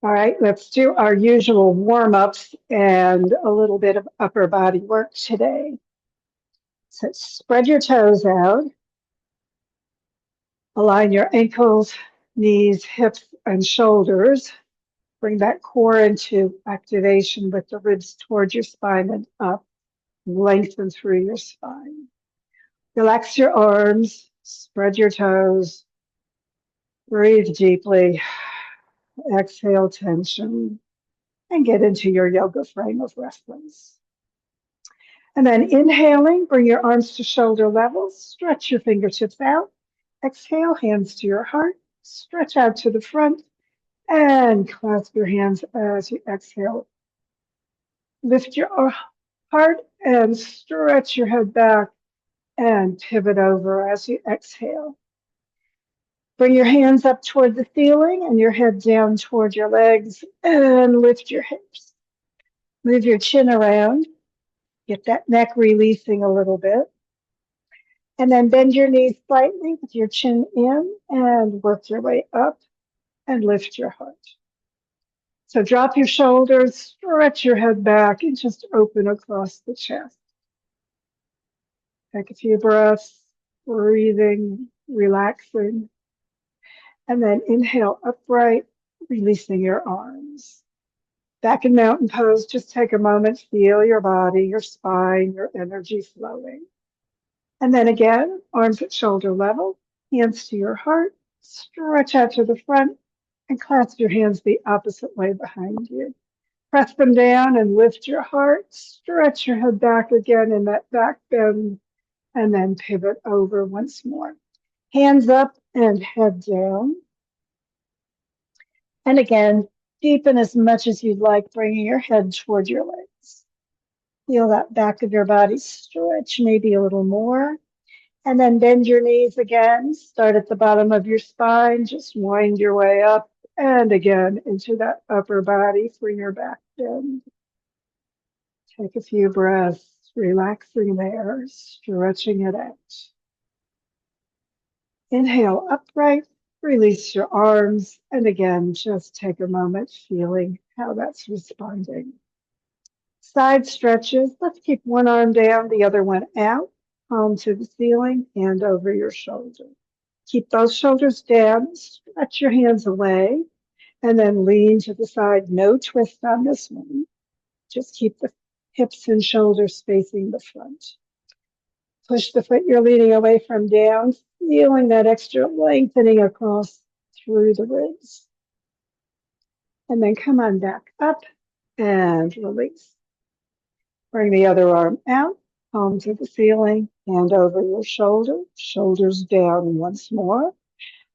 All right, let's do our usual warm-ups and a little bit of upper body work today. So spread your toes out, align your ankles, knees, hips, and shoulders. Bring that core into activation with the ribs towards your spine and up. Lengthen through your spine. Relax your arms, spread your toes, breathe deeply, exhale tension, and get into your yoga frame of reference. And then inhaling, bring your arms to shoulder level, stretch your fingertips out. Exhale, hands to your heart, stretch out to the front, and clasp your hands as you exhale. Lift your heart and stretch your head back and pivot over as you exhale. Bring your hands up toward the ceiling and your head down toward your legs and lift your hips. Move your chin around. Get that neck releasing a little bit. And then bend your knees slightly with your chin in and work your way up and lift your heart. So drop your shoulders, stretch your head back, and just open across the chest. Take a few breaths, breathing, relaxing. And then inhale upright, releasing your arms. Back in mountain pose, just take a moment, feel your body, your spine, your energy flowing. And then again, arms at shoulder level, hands to your heart, stretch out to the front, and clasp your hands the opposite way behind you. Press them down and lift your heart, stretch your head back again in that back bend, and then pivot over once more. Hands up and head down. And again, deepen as much as you'd like, bringing your head toward your legs. Feel that back of your body stretch, maybe a little more. And then bend your knees again. Start at the bottom of your spine. Just wind your way up and again into that upper body for your back bend. Take a few breaths, relaxing there, stretching it out. Inhale upright, release your arms, and again, just take a moment feeling how that's responding. Side stretches, let's keep one arm down, the other one out, palm to the ceiling, hand over your shoulder. Keep both shoulders down, stretch your hands away, and then lean to the side. No twist on this one. Just keep the hips and shoulders facing the front. Push the foot you're leaning away from down, feeling that extra lengthening across through the ribs. And then come on back up and release. Bring the other arm out, palm to the ceiling, hand over your shoulder, shoulders down once more,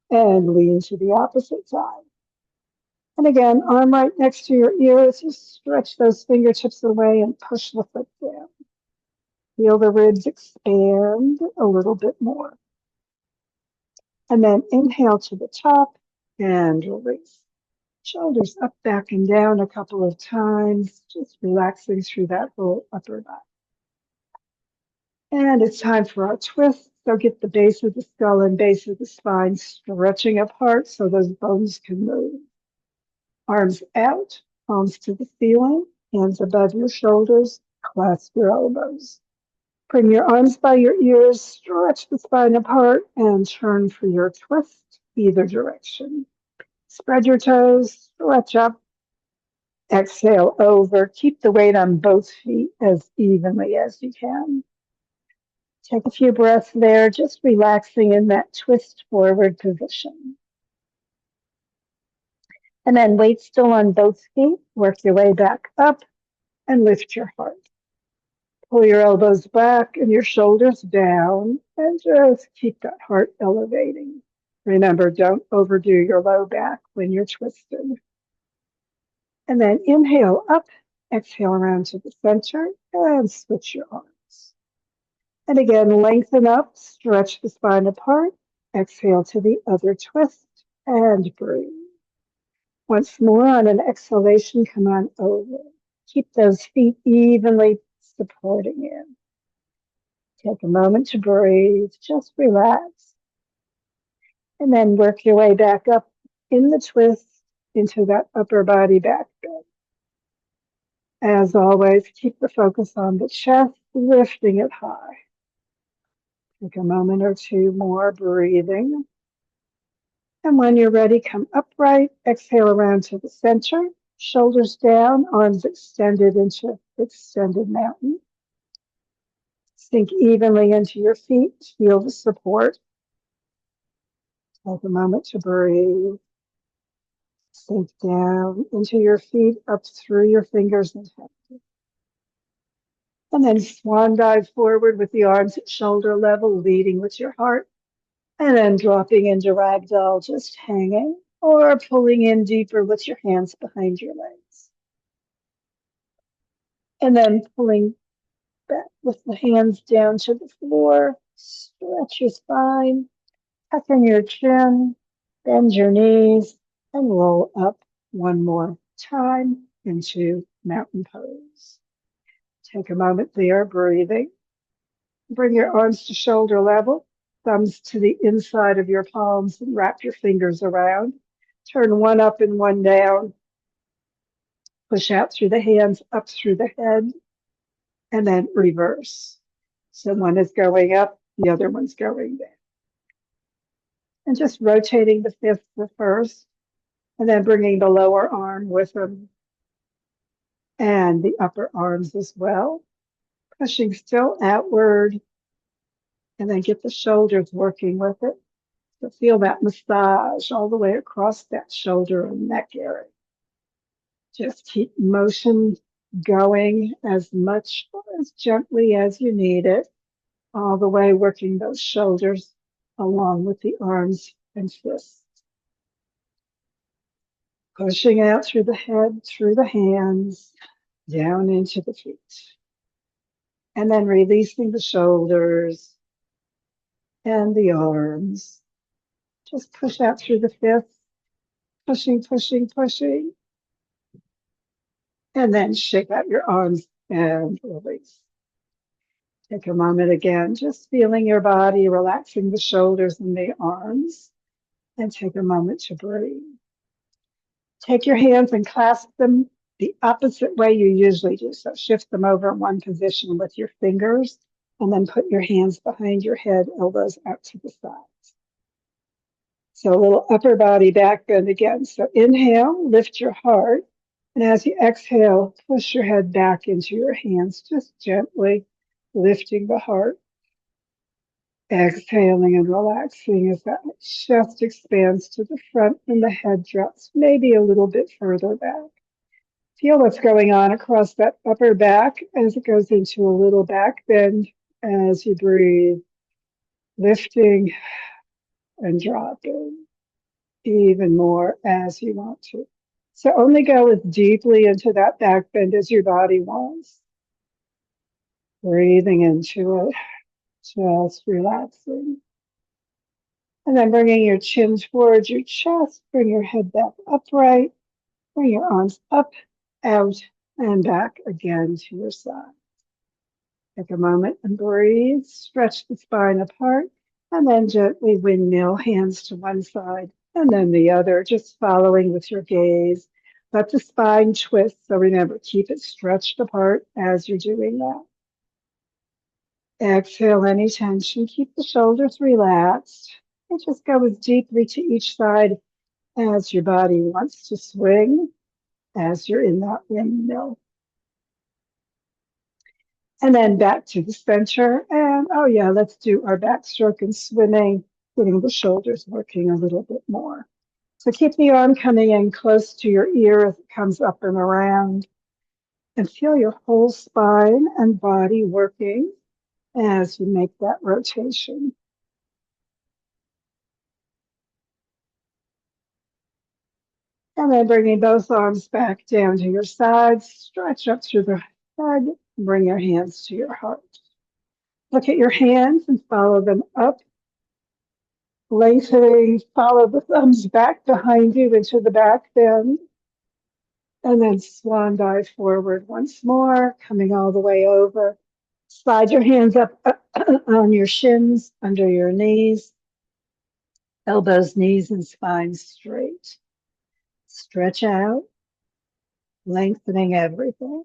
and lean to the opposite side. And again, arm right next to your ear as you stretch those fingertips away and push the foot down. Feel the ribs expand a little bit more. And then inhale to the top and release. Shoulders up, back, and down a couple of times, just relaxing through that whole upper body. And it's time for our twist. So get the base of the skull and base of the spine stretching apart so those bones can move. Arms out, palms to the ceiling, hands above your shoulders, clasp your elbows. Bring your arms by your ears, stretch the spine apart, and turn for your twist, either direction. Spread your toes, stretch up, exhale over. Keep the weight on both feet as evenly as you can. Take a few breaths there, just relaxing in that twist forward position. And then weight still on both feet, work your way back up and lift your heart. Pull your elbows back and your shoulders down and just keep that heart elevating. Remember, don't overdo your low back when you're twisted. And then inhale up, exhale around to the center and switch your arms. And again, lengthen up, stretch the spine apart, exhale to the other twist and breathe. Once more on an exhalation, come on over. Keep those feet evenly supporting you. Take a moment to breathe, just relax. And then work your way back up in the twist into that upper body back bend. As always, keep the focus on the chest, lifting it high. Take a moment or two more breathing. And when you're ready, come upright, exhale around to the center, shoulders down, arms extended into extended mountain. Sink evenly into your feet, feel the support. Take a moment to breathe. Sink down into your feet, up through your fingers and toes. And then swan dive forward with the arms at shoulder level, leading with your heart. And then dropping into ragdoll, just hanging, or pulling in deeper with your hands behind your legs. And then pulling back with the hands down to the floor. Stretch your spine, tuck in your chin, bend your knees, and roll up one more time into mountain pose. Take a moment there, breathing. Bring your arms to shoulder level, thumbs to the inside of your palms, and wrap your fingers around. Turn one up and one down. Push out through the hands, up through the head, and then reverse. So one is going up, the other one's going down. And just rotating the fifth to first, and then bringing the lower arm with them and the upper arms as well. Pushing still outward, and then get the shoulders working with it. So feel that massage all the way across that shoulder and neck area. Just keep motion going as much or as gently as you need it, all the way working those shoulders along with the arms and fists. Pushing out through the head, through the hands, down into the feet. And then releasing the shoulders and the arms. Just push out through the fists, pushing, pushing, pushing. And then shake out your arms and release. Take a moment again, just feeling your body, relaxing the shoulders and the arms. And take a moment to breathe. Take your hands and clasp them the opposite way you usually do. So shift them over in one position with your fingers, and then put your hands behind your head, elbows out to the sides. So a little upper body back bend again. So inhale, lift your heart. And as you exhale, push your head back into your hands, just gently lifting the heart. Exhaling and relaxing as that chest expands to the front and the head drops maybe a little bit further back. Feel what's going on across that upper back as it goes into a little back bend as you breathe, lifting and dropping even more as you want to. So only go as deeply into that back bend as your body wants. Breathing into it, just relaxing. And then bringing your chin towards your chest, bring your head back upright, bring your arms up, out, and back again to your side. Take a moment and breathe, stretch the spine apart, and then gently windmill, hands to one side and then the other, just following with your gaze. Let the spine twist, so remember, keep it stretched apart as you're doing that. Exhale any tension, keep the shoulders relaxed, and just go as deeply to each side as your body wants to swing as you're in that windmill. And then back to the center. And oh yeah, let's do our backstroke and swimming, getting the shoulders working a little bit more. So keep the arm coming in close to your ear as it comes up and around. And feel your whole spine and body working as you make that rotation. And then bringing both arms back down to your sides, stretch up through the head, bring your hands to your heart. Look at your hands and follow them up, lengthening, follow the thumbs back behind you into the back bend. And then swan dive forward once more, coming all the way over. Slide your hands up on your shins, under your knees, elbows, knees, and spine straight. Stretch out, lengthening everything.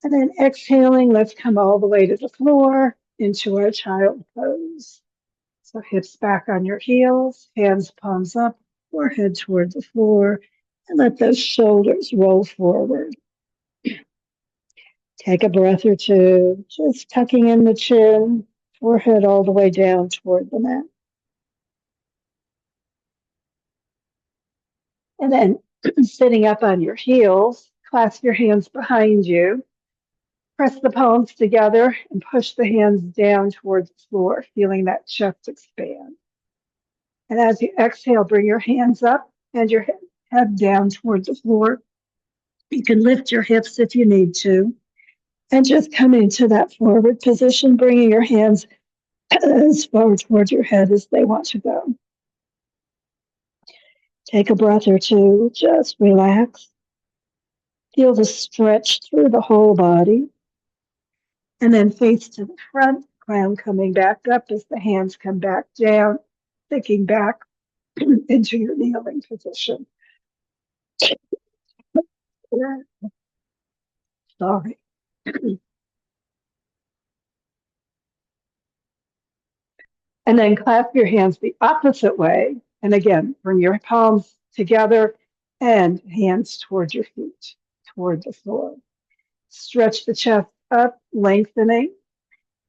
And then exhaling, let's come all the way to the floor into our child pose. So hips back on your heels, hands palms up, forehead toward the floor, and let those shoulders roll forward. Take a breath or two, just tucking in the chin, forehead all the way down toward the mat. And then sitting up on your heels, clasp your hands behind you, press the palms together, and push the hands down towards the floor, feeling that chest expand. And as you exhale, bring your hands up and your head down towards the floor. You can lift your hips if you need to. And just come into that forward position, bringing your hands as far towards your head as they want to go. Take a breath or two, just relax. Feel the stretch through the whole body. And then face to the front, crown coming back up as the hands come back down, sinking back into your kneeling position. Sorry. And then clasp your hands the opposite way. And again, bring your palms together and hands toward your feet, toward the floor. Stretch the chest up, lengthening.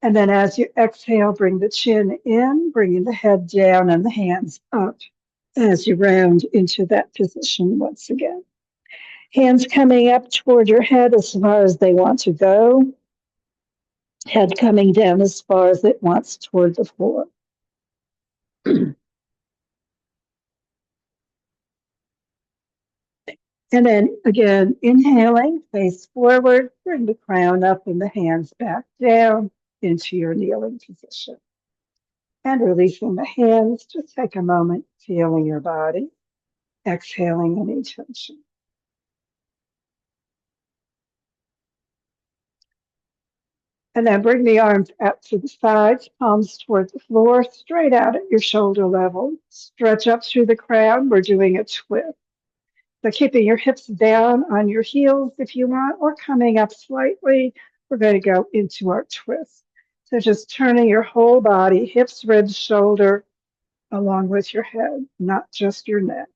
And then as you exhale, bring the chin in, bringing the head down and the hands up as you round into that position once again. Hands coming up toward your head as far as they want to go. Head coming down as far as it wants toward the floor. And then again, inhaling, face forward, bring the crown up and the hands back down into your kneeling position. And releasing the hands, just take a moment, feeling your body, exhaling any tension. And then bring the arms out to the sides, palms toward the floor, straight out at your shoulder level. Stretch up through the crown. We're doing a twist. So keeping your hips down on your heels if you want, or coming up slightly, we're going to go into our twist. So just turning your whole body, hips, ribs, shoulder, along with your head, not just your neck.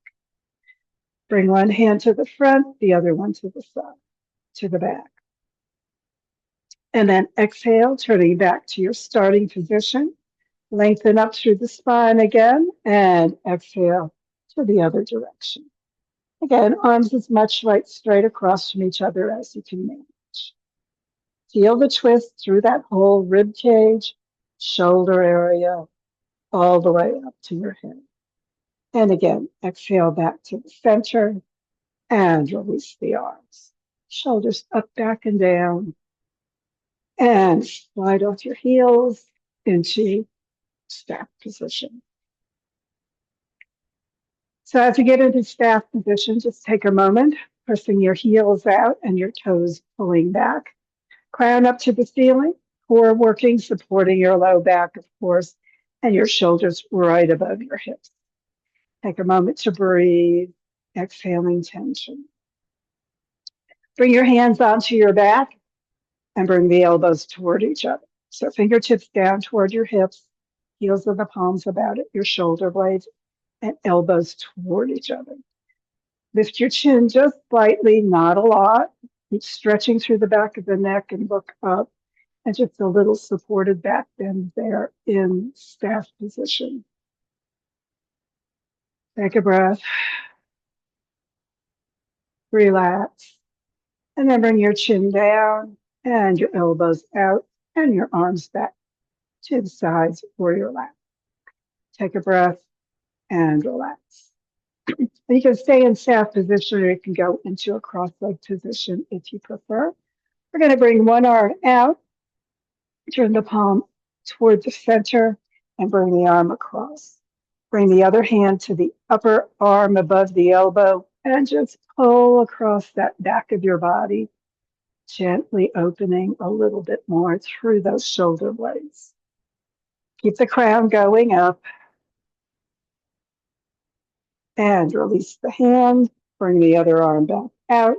Bring one hand to the front, the other one to the side, to the back. And then exhale, turning back to your starting position. Lengthen up through the spine again, and exhale to the other direction. Again, arms as much right straight across from each other as you can manage. Feel the twist through that whole rib cage, shoulder area, all the way up to your head. And again, exhale back to the center and release the arms. Shoulders up, back, and down. And slide off your heels into staff position. So as you get into staff position, just take a moment, pressing your heels out and your toes pulling back. Crown up to the ceiling, core working, supporting your low back, of course, and your shoulders right above your hips. Take a moment to breathe, exhaling tension. Bring your hands onto your back and bring the elbows toward each other. So fingertips down toward your hips, heels of the palms about at your shoulder blades, and elbows toward each other. Lift your chin just slightly, not a lot. Keep stretching through the back of the neck and look up. And just a little supported back bend there in staff position. Take a breath. Relax. And then bring your chin down and your elbows out and your arms back to the sides or your lap. Take a breath and relax. You can stay in staff position or you can go into a cross-leg position if you prefer. We're going to bring one arm out, turn the palm toward the center, and bring the arm across. Bring the other hand to the upper arm above the elbow and just pull across that back of your body, gently opening a little bit more through those shoulder blades. Keep the crown going up and release the hand Bring the other arm back out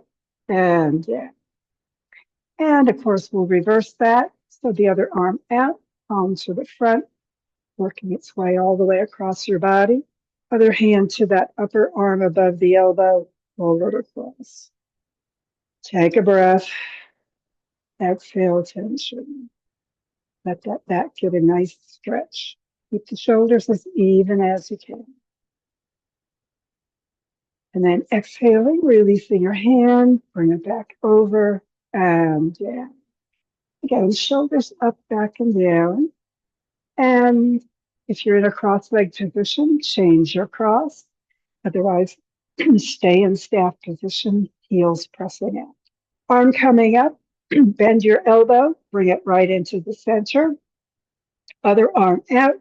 and down. And of course, we'll reverse that. So the other arm out, palm to the front, working its way all the way across your body. Other hand to that upper arm above the elbow, roll it across. Take a breath. Exhale, tension. Let that back get a nice stretch. Keep the shoulders as even as you can. And then exhaling, releasing your hand, bring it back over and down. Again, shoulders up, back, and down. And if you're in a cross-legged position, change your cross. Otherwise, stay in staff position, heels pressing out. Arm coming up, bend your elbow, bring it right into the center. Other arm out,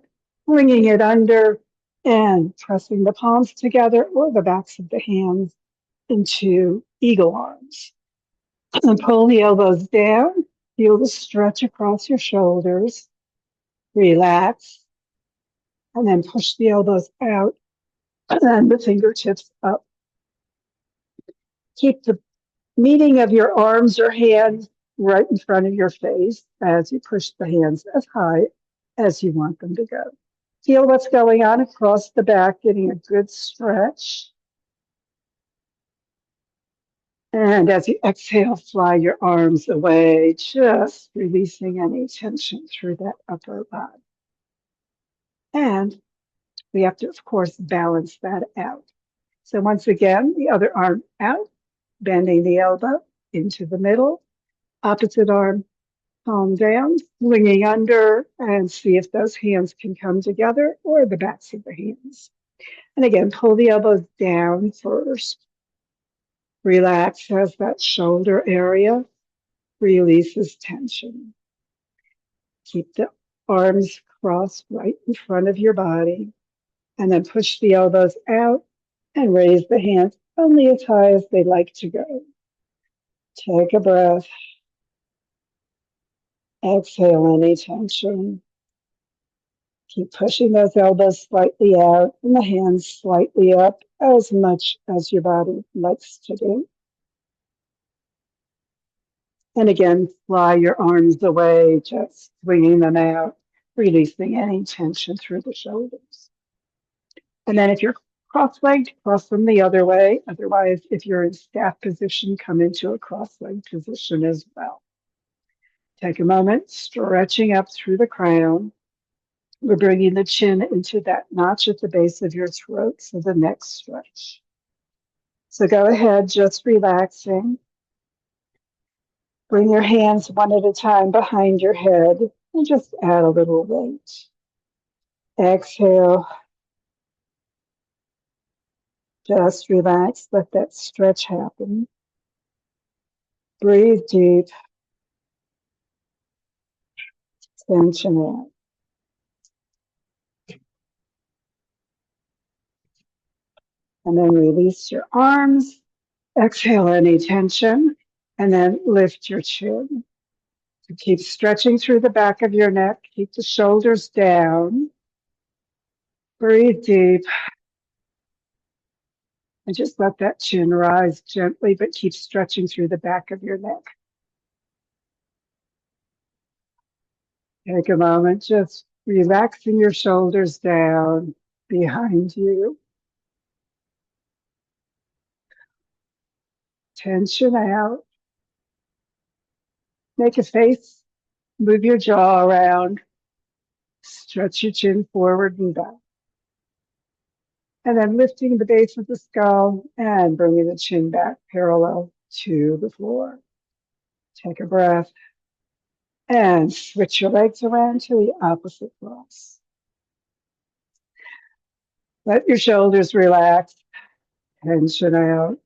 bringing it under and pressing the palms together or the backs of the hands into eagle arms. And pull the elbows down, feel the stretch across your shoulders, relax, and then push the elbows out and the fingertips up. Keep the meeting of your arms or hands right in front of your face as you push the hands as high as you want them to go. Feel what's going on across the back, getting a good stretch. And as you exhale, fly your arms away, just releasing any tension through that upper body. And we have to, of course, balance that out. So once again, the other arm out, bending the elbow into the middle, opposite arm, palm down, swinging under, and see if those hands can come together or the backs of the hands. And again, pull the elbows down first. Relax as that shoulder area releases tension. Keep the arms crossed right in front of your body, and then push the elbows out and raise the hands only as high as they like to go. Take a breath. Exhale any tension. Keep pushing those elbows slightly out and the hands slightly up as much as your body likes to do. And again, fly your arms away, just swinging them out, releasing any tension through the shoulders. And then if you're cross-legged, cross them the other way. Otherwise, if you're in staff position, come into a cross-legged position as well. Take a moment, stretching up through the crown. We're bringing the chin into that notch at the base of your throat for the next stretch. So go ahead, just relaxing. Bring your hands one at a time behind your head and just add a little weight. Exhale. Just relax, let that stretch happen. Breathe deep. Tension out. And then release your arms. Exhale any tension. And then lift your chin. So keep stretching through the back of your neck. Keep the shoulders down. Breathe deep. And just let that chin rise gently, but keep stretching through the back of your neck. Take a moment, just relaxing your shoulders down behind you. Tension out. Make a face, move your jaw around, stretch your chin forward and back. And then lifting the base of the skull and bringing the chin back parallel to the floor. Take a breath and switch your legs around to the opposite cross. Let your shoulders relax, tension out.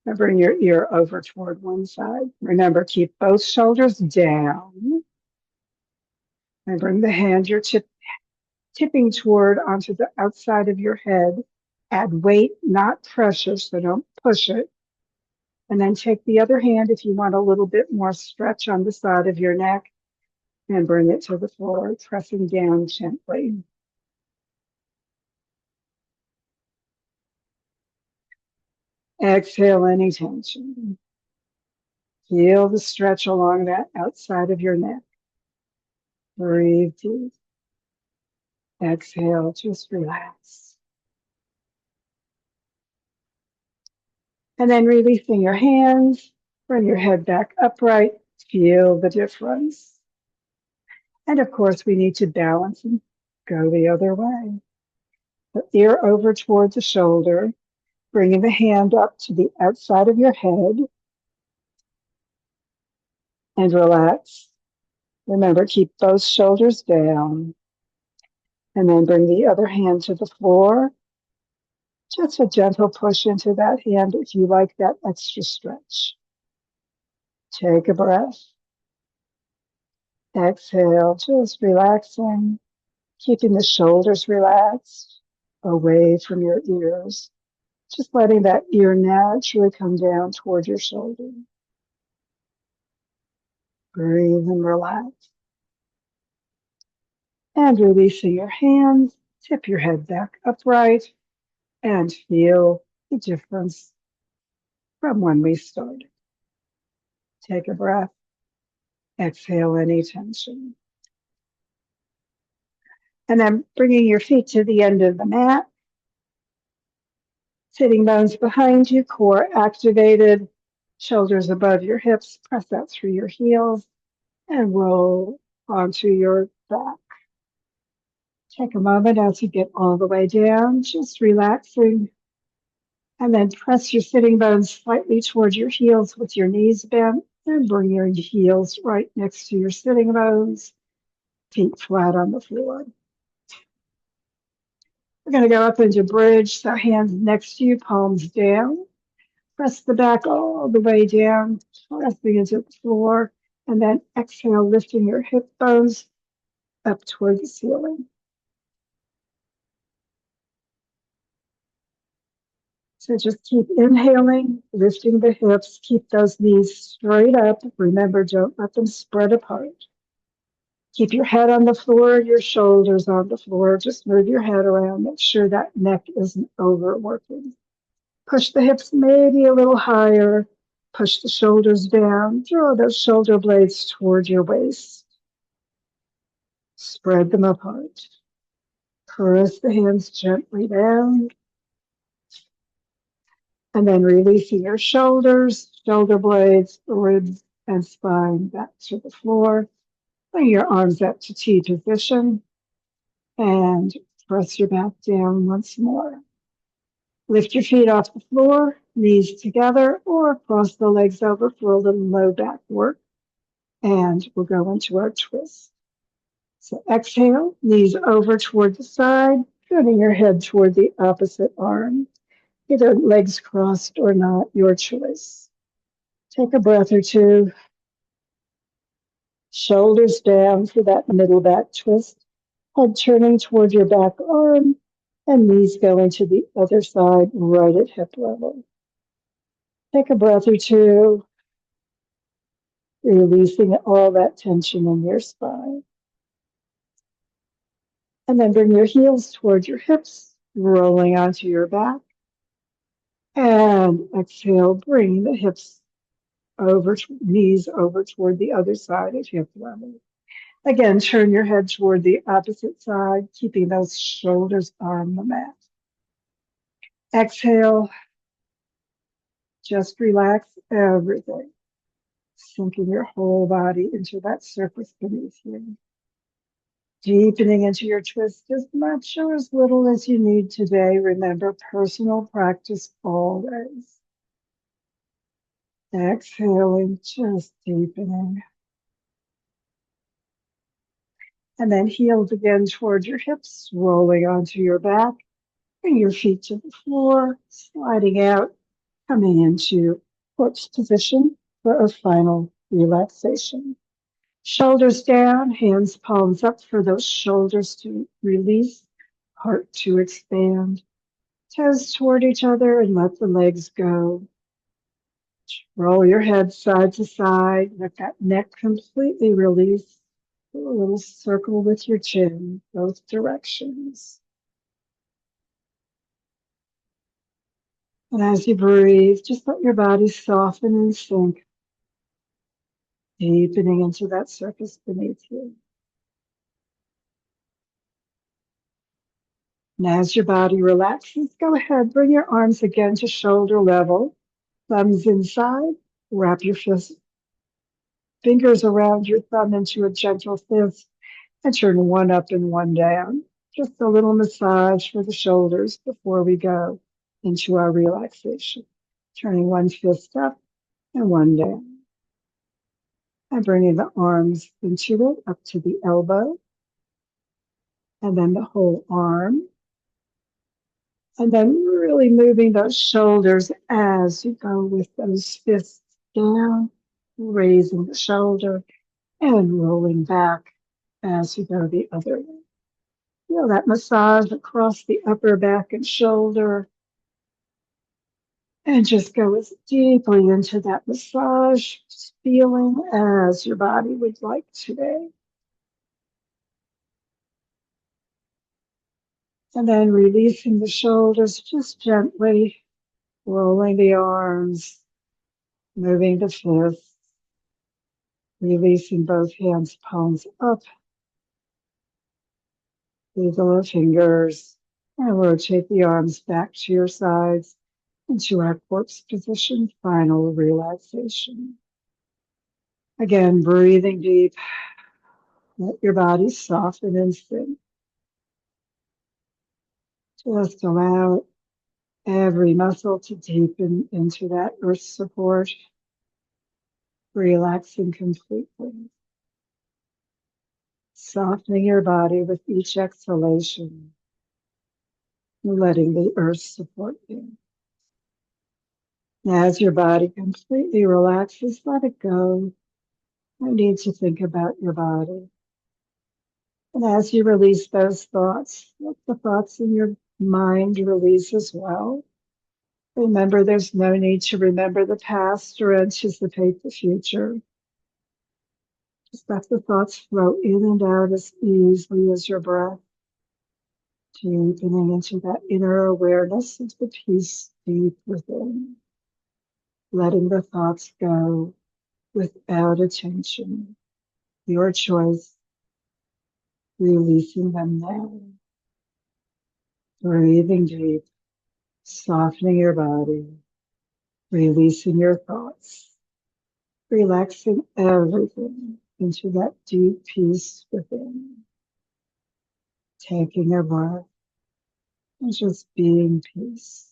And bring your ear over toward one side. Remember, keep both shoulders down. And bring the hand you're tipping toward onto the outside of your head. Add weight, not pressure, so don't push it. And then take the other hand if you want a little bit more stretch on the side of your neck and bring it to the floor, pressing down gently. Exhale any tension. Feel the stretch along that outside of your neck. Breathe deep. Exhale, just relax. And then releasing your hands, bring your head back upright. Feel the difference. And of course, we need to balance and go the other way. The ear over toward the shoulder, bringing the hand up to the outside of your head. And relax. Remember, keep both shoulders down. And then bring the other hand to the floor. Just a gentle push into that hand if you like that extra stretch. Take a breath. Exhale, just relaxing, keeping the shoulders relaxed, away from your ears. Just letting that ear naturally come down toward your shoulder. Breathe and relax. And releasing your hands, tip your head back upright and feel the difference from when we started. Take a breath. Exhale any tension. And then bringing your feet to the end of the mat. Sitting bones behind you, core activated, shoulders above your hips. Press out through your heels and roll onto your back. Take a moment as you get all the way down, just relaxing. And then press your sitting bones slightly towards your heels with your knees bent and bring your heels right next to your sitting bones, feet flat on the floor. We're going to go up into bridge, so hands next to you, palms down. Press the back all the way down, pressing into the floor, and then exhale, lifting your hip bones up toward the ceiling. So just keep inhaling, lifting the hips, keep those knees straight up. Remember, don't let them spread apart. Keep your head on the floor, your shoulders on the floor. Just move your head around. Make sure that neck isn't overworking. Push the hips maybe a little higher. Push the shoulders down. Draw those shoulder blades toward your waist. Spread them apart. Press the hands gently down. And then releasing your shoulders, shoulder blades, ribs, and spine back to the floor. Bring your arms up to T position and press your back down once more. Lift your feet off the floor, knees together, or cross the legs over for a little low back work. And we'll go into our twist. So exhale, knees over toward the side, turning your head toward the opposite arm. Either legs crossed or not, your choice. Take a breath or two. Shoulders down for that middle back twist. Head turning toward your back arm and knees going to the other side, right at hip level. Take a breath or two, releasing all that tension in your spine. And then bring your heels toward your hips, rolling onto your back. And exhale, bring the hips over, knees over toward the other side at hip level. Again, turn your head toward the opposite side, keeping those shoulders on the mat. Exhale, just relax everything, sinking your whole body into that surface beneath you. Deepening into your twist as much or as little as you need today. Remember, personal practice always. Exhaling, just deepening. And then heels again toward your hips, rolling onto your back. Bring your feet to the floor, sliding out, coming into corpse position for a final relaxation. Shoulders down, hands palms up for those shoulders to release, heart to expand. Toes toward each other and let the legs go. Roll your head side to side. Let that neck completely release. Do a little circle with your chin, both directions. And as you breathe, just let your body soften and sink, deepening into that surface beneath you. And as your body relaxes, go ahead, bring your arms again to shoulder level, thumbs inside, wrap your fingers around your thumb into a gentle fist, and turn one up and one down. Just a little massage for the shoulders before we go into our relaxation. Turning one fist up and one down. And bringing the arms into it, up to the elbow, and then the whole arm. And then really moving those shoulders as you go with those fists down, raising the shoulder and rolling back as you go the other way. Feel that massage across the upper back and shoulder. And just go as deeply into that massage, just feeling as your body would like today. And then releasing the shoulders, just gently rolling the arms, moving the fists, releasing both hands, palms up, wiggle the fingers, and rotate the arms back to your sides into our corpse position, final relaxation. Again, breathing deep, let your body soften and sink. Just allow every muscle to deepen into that earth support, relaxing completely. Softening your body with each exhalation, letting the earth support you. As your body completely relaxes, let it go. No need to think about your body. And as you release those thoughts, let the thoughts in your mind release as well. Remember, there's no need to remember the past or anticipate the future. Just let the thoughts flow in and out as easily as your breath, deepening into that inner awareness of the peace deep within, letting the thoughts go without attention. Your choice, releasing them now. Breathing deep, softening your body, releasing your thoughts, relaxing everything into that deep peace within. Taking a breath and just being peace.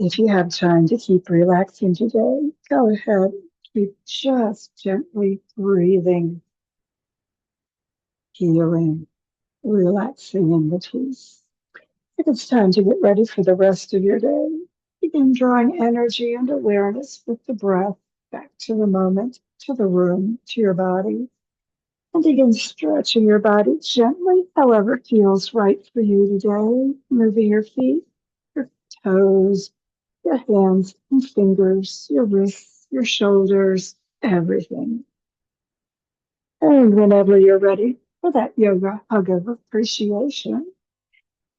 If you have time to keep relaxing today, go ahead. Keep just gently breathing, healing, relaxing in the peace. If it's time to get ready for the rest of your day, begin drawing energy and awareness with the breath back to the moment, to the room, to your body, and begin stretching your body gently, however feels right for you today, moving your feet, your toes, your hands and fingers, your wrists, your shoulders, everything. And whenever you're ready for that yoga hug of appreciation,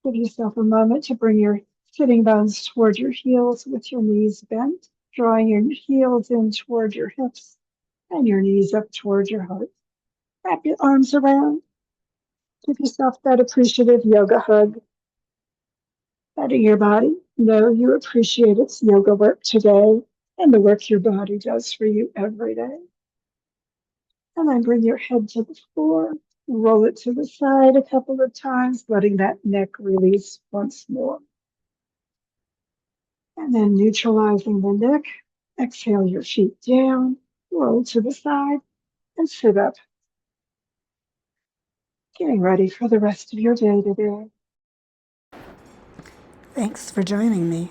give yourself a moment to bring your sitting bones toward your heels with your knees bent, drawing your heels in toward your hips and your knees up toward your heart. Wrap your arms around. Give yourself that appreciative yoga hug. Letting your body know you appreciate its yoga work today and the work your body does for you every day. And then bring your head to the floor, roll it to the side a couple of times, letting that neck release once more. And then neutralizing the neck, exhale your feet down, roll to the side, and sit up. Getting ready for the rest of your day today. Thanks for joining me.